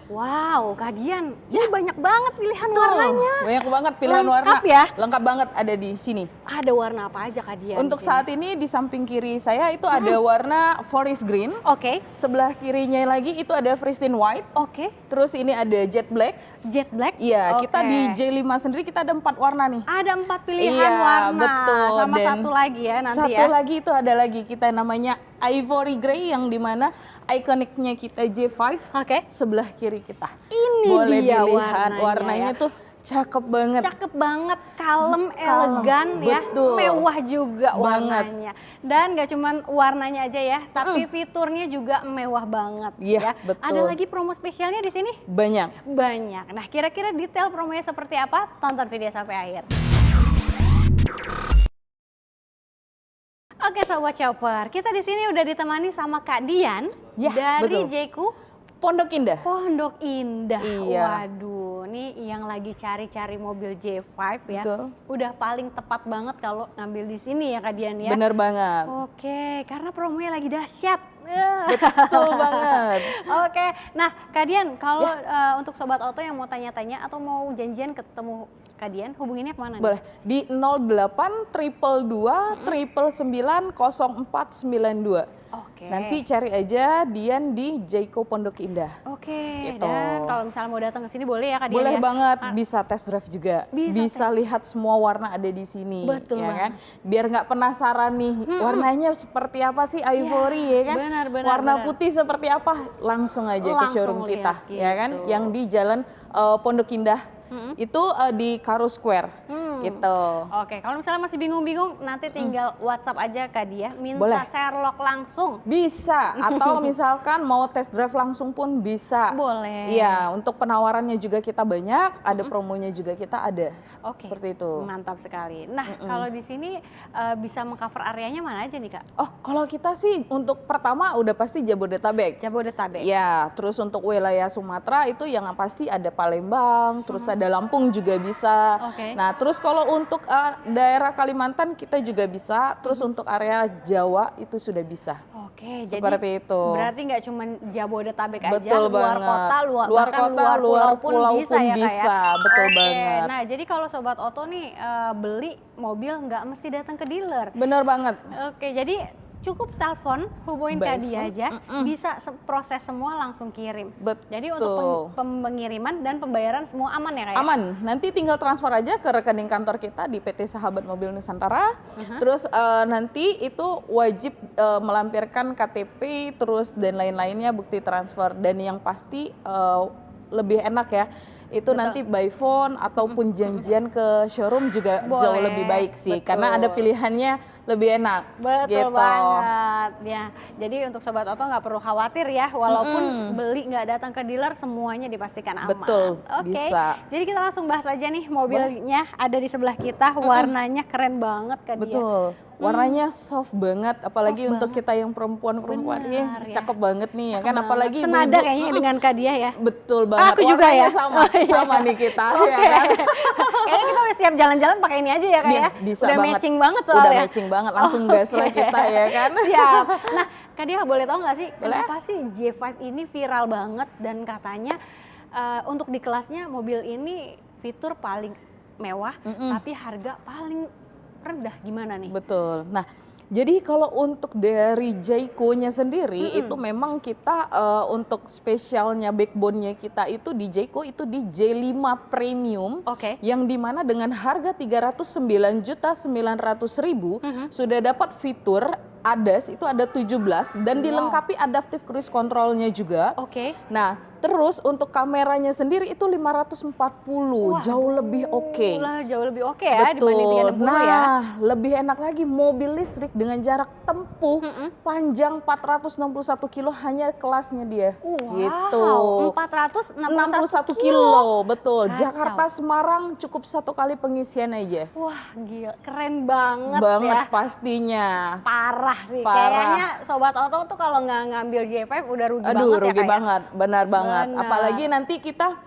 Wow, Kak Dian, ini banyak banget pilihan Tuh, warnanya. banyak banget pilihan Lengkap warna. ya? Lengkap banget ada di sini. Ada warna apa aja Kak Dian? Untuk di sini? saat ini di samping kiri saya itu ada warna forest green. Oke, Sebelah kirinya lagi itu ada pristine white. oke. Terus ini ada jet black. Jet black? Iya, Oke. kita di J5 sendiri kita ada 4 warna nih. Ada 4 pilihan Iya, warna. betul. Sama Dan satu lagi ya nanti satu ya. lagi itu ada lagi kita namanya ivory gray yang dimana ikoniknya kita J5 Oke. sebelah kiri kita. Ini Boleh dia dilihat warnanya ya. tuh cakep banget. Cakep banget, kalem, elegan ya, betul. mewah juga Banget. warnanya. Dan gak cuman warnanya aja ya, tapi fiturnya juga mewah banget Iya, ya. betul. Ada lagi promo spesialnya di sini? Banyak. Banyak. Nah, kira-kira detail promonya seperti apa? Tonton video sampai akhir. Oke Sobat Shopper, kita di sini udah ditemani sama Kak Dian Ya, dari betul. Jeku Pondok Indah. Pondok Indah. Iya. Waduh, nih yang lagi cari-cari mobil J5 ya. Betul. Udah paling tepat banget kalau ngambil di sini ya Kak Dian ya. Bener banget. Oke, karena promonya lagi dahsyat. Betul banget. Oke, nah Kak Dian, kalau untuk Sobat Oto yang mau tanya-tanya atau mau janjian ketemu Kak Dian, hubunginnya kemana nih? Boleh di 08 222 999 0492. Oke. Nanti cari aja Dian di Jeko Pondok Indah. Oke, Gitu. dan kalau misalnya mau datang ke sini boleh ya Kak Dian Boleh ya? banget, bisa test drive juga. Bisa Lihat semua warna ada di sini. Betul ya banget. kan? Biar nggak penasaran nih, warnanya seperti apa sih ivory ya kan? benar, benar, Warna benar. putih seperti apa? Langsung aja ke Langsung showroom kita, lihat ya kan? gitu. Yang di Jalan Pondok Indah. Itu di Karo Square. Gitu. Oke, kalau misalnya masih bingung-bingung, nanti tinggal WhatsApp aja Kak Dia, minta Boleh. Sherlock langsung. Bisa, atau misalkan mau test drive langsung pun bisa. Boleh. Iya, untuk penawarannya juga kita banyak, ada promonya juga kita ada. Oke, Seperti itu. mantap sekali. Nah, kalau di sini bisa mengcover areanya mana aja nih Kak? Oh, kalau kita sih untuk pertama udah pasti Jabodetabek. Jabodetabek. Ya, terus untuk wilayah Sumatera itu yang pasti ada Palembang, terus ada Lampung juga bisa. Oke. Nah, terus kalau untuk daerah Kalimantan kita juga bisa, terus untuk area Jawa itu sudah bisa. Oke, Seperti jadi itu. berarti nggak cuma Jabodetabek aja, Betul luar banget. kota, Luar bahkan kota, luar luar pulau pun pulau bisa pun ya Kak bisa. ya? Betul Oke, banget. nah jadi kalau Sobat Oto nih beli mobil nggak mesti datang ke dealer. Bener banget. Oke, jadi cukup telepon, hubungin By Kak Dia phone, aja, bisa proses semua langsung kirim. Betul. Jadi untuk pengiriman dan pembayaran semua aman ya Kak ya? Aman, nanti tinggal transfer aja ke rekening kantor kita di PT Sahabat Mobil Nusantara. Terus nanti itu wajib melampirkan KTP, terus dan lain-lainnya bukti transfer. Dan yang pasti lebih enak ya, itu nanti by phone ataupun janjian ke showroom juga Boleh, jauh lebih baik sih. betul. Karena ada pilihannya lebih enak. Betul gitu. banget ya. Jadi untuk Sobat Oto nggak perlu khawatir ya, walaupun beli nggak datang ke dealer semuanya dipastikan aman. Betul, Oke. bisa. Jadi kita langsung bahas aja nih mobilnya ada di sebelah kita, warnanya keren banget Kak Dia. Betul. Warnanya soft banget, apalagi Soft untuk kita yang perempuan-perempuan. Benar, ya. Cakep banget nih ya kan, apalagi senada ibu-ibu. kayaknya dengan Kak Dia ya. Betul banget. Aku juga Warnanya ya. sama, Oh, iya. sama nih kita Oke. ya kan. Kayaknya kita udah siap jalan-jalan pakai ini aja ya Kak ya. Bisa udah banget. matching banget soalnya. Udah matching banget, langsung gas lah Oke. kita ya kan. Siap. Nah, Kak Dia boleh tahu nggak sih Boleh. kenapa sih J5 ini viral banget dan katanya untuk di kelasnya mobil ini fitur paling mewah tapi harga paling rendah, gimana nih? Betul. Nah, jadi kalau untuk dari Jayco-nya sendiri itu memang kita untuk spesialnya backbone-nya kita itu di Jayco itu di J5 Premium. Oke. Yang dimana dengan harga 309.900.000 sudah dapat fitur ADAS itu ada 17 dan dilengkapi adaptive cruise control-nya juga. Oke. Nah, terus untuk kameranya sendiri itu 540, jauh lebih oke. Jauh lebih oke ya dibanding 360 nah, ya. lebih enak lagi mobil listrik dengan jarak tempuh panjang 461 kilo hanya kelasnya dia. Gitu. 461 kilo, betul. Kacau. Jakarta Semarang cukup satu kali pengisian aja. Wah, gila, keren banget, Banget ya. pastinya. Parah sih. Parah. Kayaknya Sobat Oto tuh kalau nggak ngambil J5 udah rugi Aduh, banget ya rugi Kak ya? banget, benar banget. Benar. Apalagi nanti kita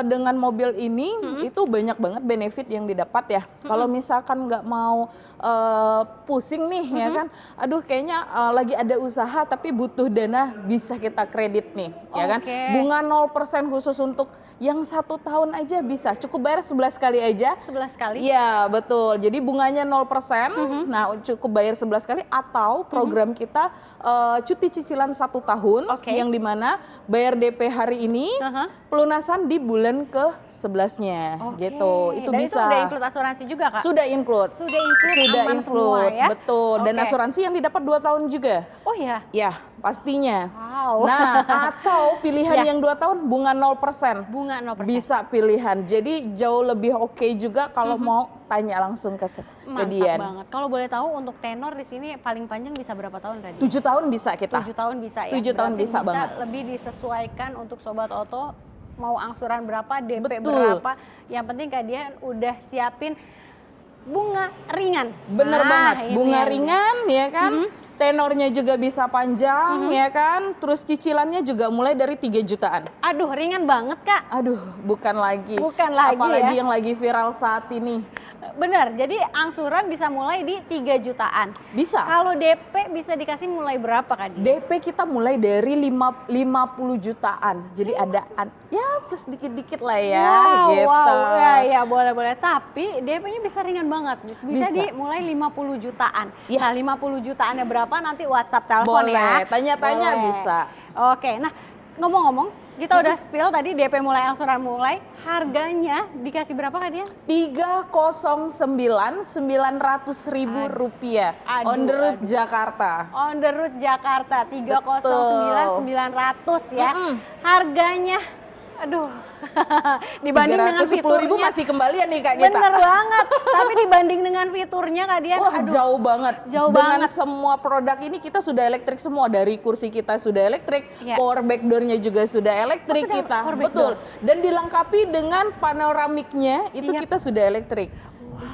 dengan mobil ini itu banyak banget benefit yang didapat ya. Kalau misalkan nggak mau pusing nih ya kan, aduh kayaknya lagi ada usaha tapi butuh dana, bisa kita kredit nih ya kan. Bunga 0% khusus untuk yang 1 tahun aja bisa, cukup bayar 11 kali aja. 11 kali? Iya betul, jadi bunganya 0%, nah cukup bayar 11 kali atau program kita cuti cicilan 1 tahun yang dimana bayar DP hari ini, pelunasan di bulan ke-11-nya gitu, itu dan bisa. itu udah include asuransi juga Kak? Sudah include. Sudah aman semua ya? Betul, dan asuransi yang didapat 2 tahun juga. Oh ya? Ya, pastinya. Wow. Nah, atau pilihan yang 2 tahun bunga 0%. Bunga 0%. Bisa pilihan. Jadi jauh lebih oke juga kalau mau tanya langsung ke Dian. Mantap banget. Kalau boleh tahu untuk tenor di sini paling panjang bisa berapa tahun Kak Dian? 7 tahun bisa kita. 7 tahun bisa ya? 7 tahun bisa banget. Lebih disesuaikan untuk Sobat Oto, mau angsuran berapa, DP Betul. berapa. Yang penting Kak Dian udah siapin bunga ringan. Bener banget, ini bunga yang ringan ya kan, tenornya juga bisa panjang ya kan, terus cicilannya juga mulai dari 3 jutaan. Aduh ringan banget Kak. Aduh bukan lagi, Bukan lagi apalagi ya. yang lagi viral saat ini. Benar, jadi angsuran bisa mulai di 3 jutaan. Bisa. Kalau DP bisa dikasih mulai berapa Kak Dian? DP kita mulai dari 50 jutaan, jadi ada ya plus dikit-dikit lah ya gitu. Wow, ya boleh-boleh. Tapi DP-nya bisa ringan banget, bisa di mulai 50 jutaan. Ya. Nah 50 jutaannya berapa nanti WhatsApp telepon ya. Boleh, tanya-tanya Boleh. bisa. Oke, nah ngomong-ngomong kita udah spill tadi DP mulai, angsuran mulai, harganya dikasih berapa Kak Dian? 309.900.000 rupiah on the road Jakarta. On the road Jakarta 309.900 ya. Harganya aduh dibanding dengan 310.000 fiturnya masih kembalian nih Kak kita. bener banget, tapi dibanding dengan fiturnya Kak Dian, Wah jauh banget. Jauh Dengan banget. semua produk ini kita sudah elektrik semua, dari kursi kita sudah elektrik, Ya. power back door-nya juga sudah elektrik sudah kita, power back betul. door? Dan dilengkapi dengan panoramiknya itu Iya. kita sudah elektrik,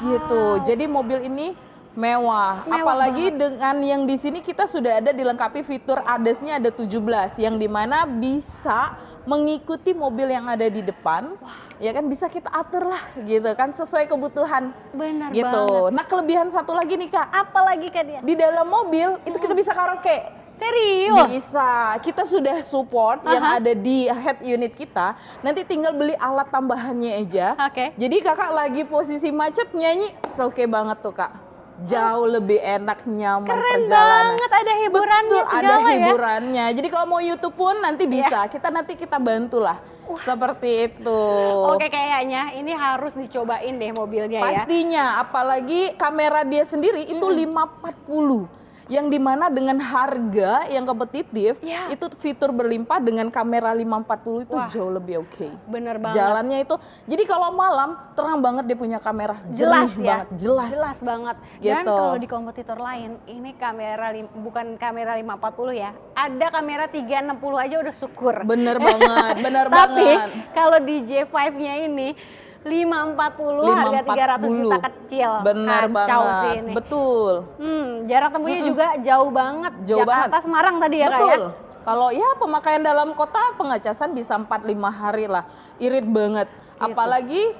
gitu. Jadi mobil ini mewah. Apalagi dengan yang di sini kita sudah ada dilengkapi fitur ADAS-nya ada 17 yang dimana bisa mengikuti mobil yang ada di depan. Ya kan bisa kita atur lah gitu kan sesuai kebutuhan. bener Gitu. banget. Nah, kelebihan satu lagi nih Kak. Apalagi Kak Dian? Di dalam mobil itu kita bisa karaoke. Serius? Bisa. Kita sudah support yang ada di head unit kita. Nanti tinggal beli alat tambahannya aja. Oke. Jadi Kakak lagi posisi macet nyanyi, oke banget tuh Kak. Jauh lebih enak, nyaman Keren perjalanan. banget, ada hiburannya Betul, segala ada ya. hiburannya. Jadi kalau mau YouTube pun nanti bisa. Nanti kita bantulah. Seperti itu. Oke, kayaknya ini harus dicobain deh mobilnya ya. Pastinya, apalagi kamera dia sendiri itu 540. Yang dimana dengan harga yang kompetitif, Ya. itu fitur berlimpah dengan kamera 540 itu jauh lebih oke. Bener banget. Jalannya itu, jadi kalau malam terang banget dia punya kamera, Jelas jernih ya, banget, jelas. jelas banget. Dan Gitu. kalau di kompetitor lain, ini kamera bukan kamera 540 ya, ada kamera 360 aja udah syukur. Bener banget, bener Tapi banget. kalau di J5-nya ini 540 harga 300 juta kecil. Bener Kacau banget, sih ini. betul. Jarak tempuhnya juga jauh banget. Jauh Jakarta banget. Semarang tadi ya Kak ya. Betul. Kalau ya pemakaian dalam kota pengecasan bisa 4-5 hari lah, irit banget. Apalagi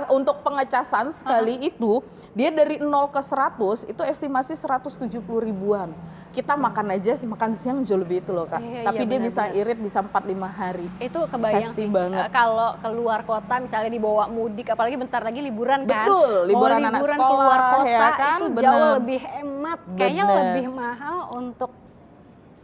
untuk pengecasan sekali itu dia dari 0 ke 100 itu estimasi 170 ribuan. Kita makan aja makan siang jauh lebih itu loh Kak. Iya, Tapi dia benar, bisa irit bisa 4-5 hari. Itu kebayang Safety sih banget. kalau keluar kota misalnya dibawa mudik, apalagi bentar lagi liburan kan. Betul, liburan Mau anak liburan sekolah, keluar kota ya kan? itu Bener. jauh lebih hemat. Kayaknya Bener. lebih mahal untuk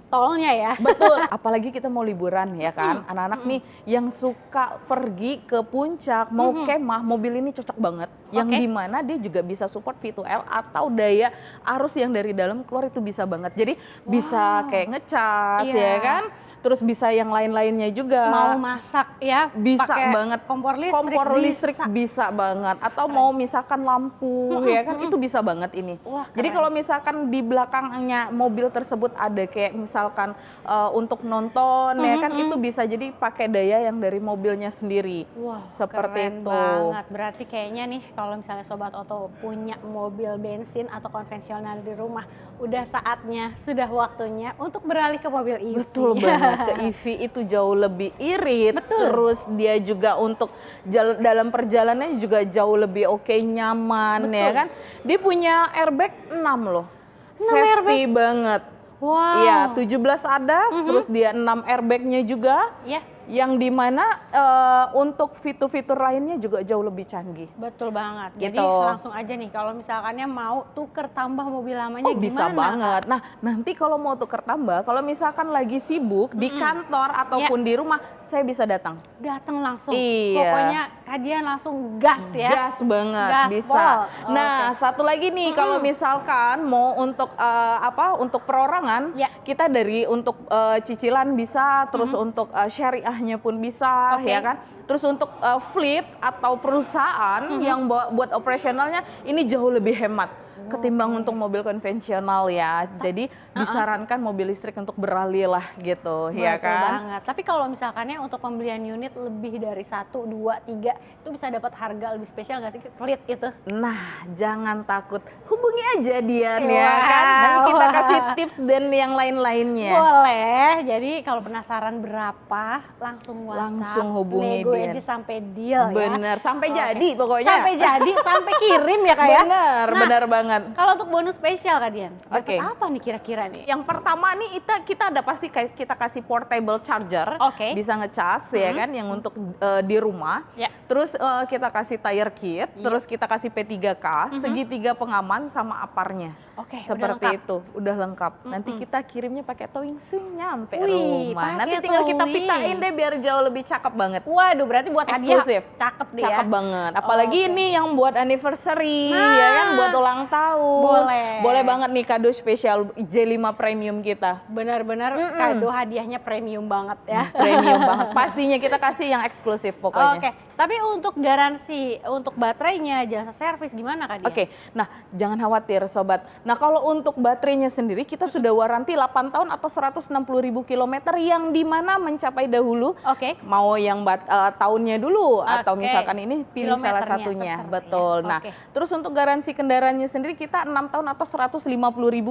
tolnya ya. Betul, apalagi kita mau liburan ya kan. Anak-anak nih yang suka pergi ke puncak, mau kemah, mobil ini cocok banget. Yang dimana dia juga bisa support V2L atau daya arus yang dari dalam keluar itu bisa banget. Jadi bisa kayak ngecas ya kan. Terus bisa yang lain-lainnya juga. Mau masak ya, Bisa pakai banget. kompor listrik, Kompor listrik bisa banget. Atau mau misalkan lampu ya kan, itu bisa banget ini. Wah, Jadi keren. kalau misalkan di belakangnya mobil tersebut ada kayak misalkan untuk nonton ya kan, itu bisa jadi pakai daya yang dari mobilnya sendiri. Wah, seperti keren itu. banget. Berarti kayaknya nih kalau misalnya Sobat Oto punya mobil bensin atau konvensional di rumah, udah saatnya, sudah waktunya untuk beralih ke mobil EV. Betul banget. ke EV itu jauh lebih irit. Betul. Terus dia juga untuk dalam perjalanannya juga jauh lebih oke, nyaman. Betul. Ya kan. Dia punya airbag 6 loh. 6 Safety banget. Wow. Iya, 17 ADAS, terus dia 6 airbagnya juga. Ya. Yang dimana untuk fitur-fitur lainnya juga jauh lebih canggih. Betul banget. Gitu. Jadi langsung aja nih kalau misalkannya mau tuker tambah mobil lamanya gimana? Bisa banget. Nah, nanti kalau mau tuker tambah, kalau misalkan lagi sibuk di kantor ataupun di rumah, saya bisa datang. Datang langsung. Iya. Pokoknya kalian langsung gas ya. Gas banget, Gaspol. bisa. Nah, satu lagi nih, kalau misalkan mau untuk untuk perorangan, kita dari untuk cicilan bisa, terus untuk syariahnya pun bisa, ya kan. Terus untuk fleet atau perusahaan yang buat operasionalnya ini jauh lebih hemat ketimbang untuk mobil konvensional ya. Jadi disarankan mobil listrik untuk beralih lah gitu. Betul ya kan. banget. Tapi kalau misalkannya untuk pembelian unit lebih dari 1, 2, 3 itu bisa dapat harga lebih spesial nggak sih fleet itu? Nah, jangan takut, hubungi aja Dian ya kan. Nanti kita kasih tips dan yang lain-lainnya. Boleh. Jadi kalau penasaran berapa langsung WhatsApp, Langsung hubungi nego Dian. aja sampai deal ya. Bener, sampai jadi pokoknya. Sampai jadi, sampai kirim ya Kak ya. Bener, bener banget. Kalau untuk bonus spesial Kak Dian, dapat Oke. apa nih kira-kira nih? Yang pertama nih kita ada pasti kita kasih portable charger, Oke. bisa ngecas ya kan, yang untuk di rumah. Ya. Terus kita kasih tire kit, terus kita kasih P3K, segitiga pengaman sama aparnya. Oke, udah Seperti lengkap. itu, udah lengkap. Nanti kita kirimnya pakai towing swing nyampe Wih, rumah. pakai Nanti tinggal kita towing. pitain deh biar jauh lebih cakep banget. Waduh, berarti buat hadiah Eksklusif. cakep deh Cakep ya. banget. Apalagi ini yang buat anniversary, ya kan, buat ulang tahun. Boleh. Boleh banget nih kado spesial J5 Premium kita. Benar-benar kado hadiahnya premium banget ya. Premium banget. Pastinya kita kasih yang eksklusif pokoknya. Oke, tapi untuk garansi, untuk baterainya, jasa servis gimana Kak Dian? Oke, nah jangan khawatir sobat. Nah kalau untuk baterainya sendiri kita sudah waranti 8 tahun atau 160.000 kilometer yang dimana mencapai dahulu. Oke. Mau yang tahunnya dulu atau Oke. misalkan ini pilih salah Kilometernya satunya. terserah Betul. ya. Nah Oke. terus untuk garansi kendaraannya sendiri kita 6 tahun atau 150.000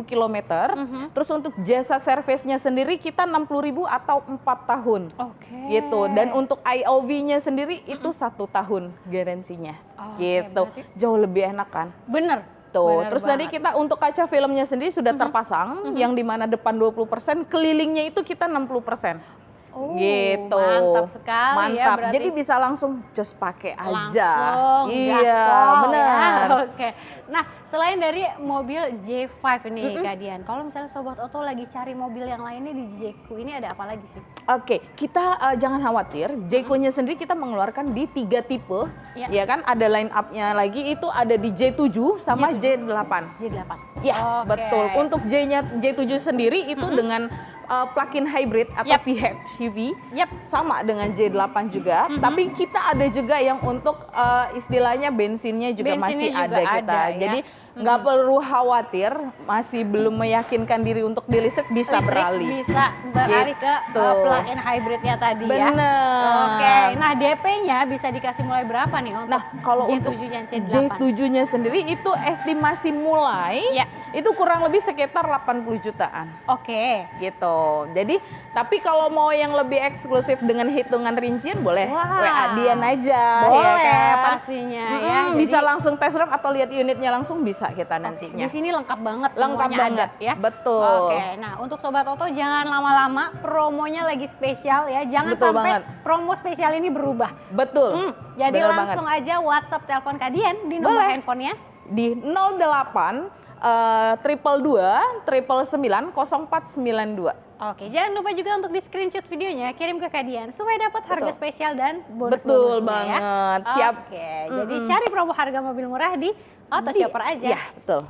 kilometer. Terus untuk jasa servisnya sendiri kita 60.000 atau 4 tahun. Oke. Gitu. Dan untuk IOV-nya sendiri itu 1 tahun garansinya. Oke, Gitu. berarti- Jauh lebih enak kan? Bener. Tuh, Bener terus banget. tadi kita untuk kaca filmnya sendiri sudah terpasang, yang dimana depan 20%, kelilingnya itu kita 60%. Oh, Gitu. mantap sekali ya, Mantap. berarti Jadi bisa langsung just pakai aja. langsung Iya, gaspol benar. ya. Oke. Nah, selain dari mobil J5 ini Kak Dian, kalau misalnya Sobat Oto lagi cari mobil yang lainnya di Jeko ini ada apa lagi sih? Oke, kita jangan khawatir. Jeko-nya sendiri kita mengeluarkan di 3 tipe, Ya. ya kan? Ada line up-nya lagi itu ada di J7 sama J8. J8. Ya, Oke. betul. Untuk J7 sendiri itu dengan plug-in hybrid atau Yap. PHEV, Yap. sama dengan J8 juga. Tapi kita ada juga yang untuk istilahnya bensinnya juga masih Bensinnya juga ada kita. ada, ya. Jadi nggak perlu khawatir, masih belum meyakinkan diri untuk di listrik, bisa Listrik beralih. bisa beralih ke Gitu. plug-in hybridnya tadi ya. Bener. Oke, nah DP-nya bisa dikasih mulai berapa nih untuk Nah, kalau untuk J7 dan J8? J7-nya sendiri itu estimasi mulai Ya. itu kurang lebih sekitar 80 jutaan. Oke. Gitu. Jadi, tapi kalau mau yang lebih eksklusif dengan hitungan rincian boleh Wah. WA Dian aja, Boleh ya kan? pastinya ya. Bisa Jadi langsung test drive atau lihat unitnya langsung bisa kita nantinya. di sini lengkap banget, Lengkap semuanya banget, ada, ya. betul. Oke, nah untuk Sobat Oto jangan lama-lama, promonya lagi spesial ya. Jangan Betul sampai banget. promo spesial ini berubah. Betul. Jadi Bener langsung aja WhatsApp telepon Kak Dian di nomor Boleh. handphonenya. Di 08 222 999 0492. Oke, jangan lupa juga untuk di screenshot videonya, kirim ke Kak Dian supaya dapat harga Betul. spesial dan bonus-bonusnya Betul ya. banget. Siap. Oke, jadi cari promo harga mobil murah di Auto Shopper aja. Iya, betul.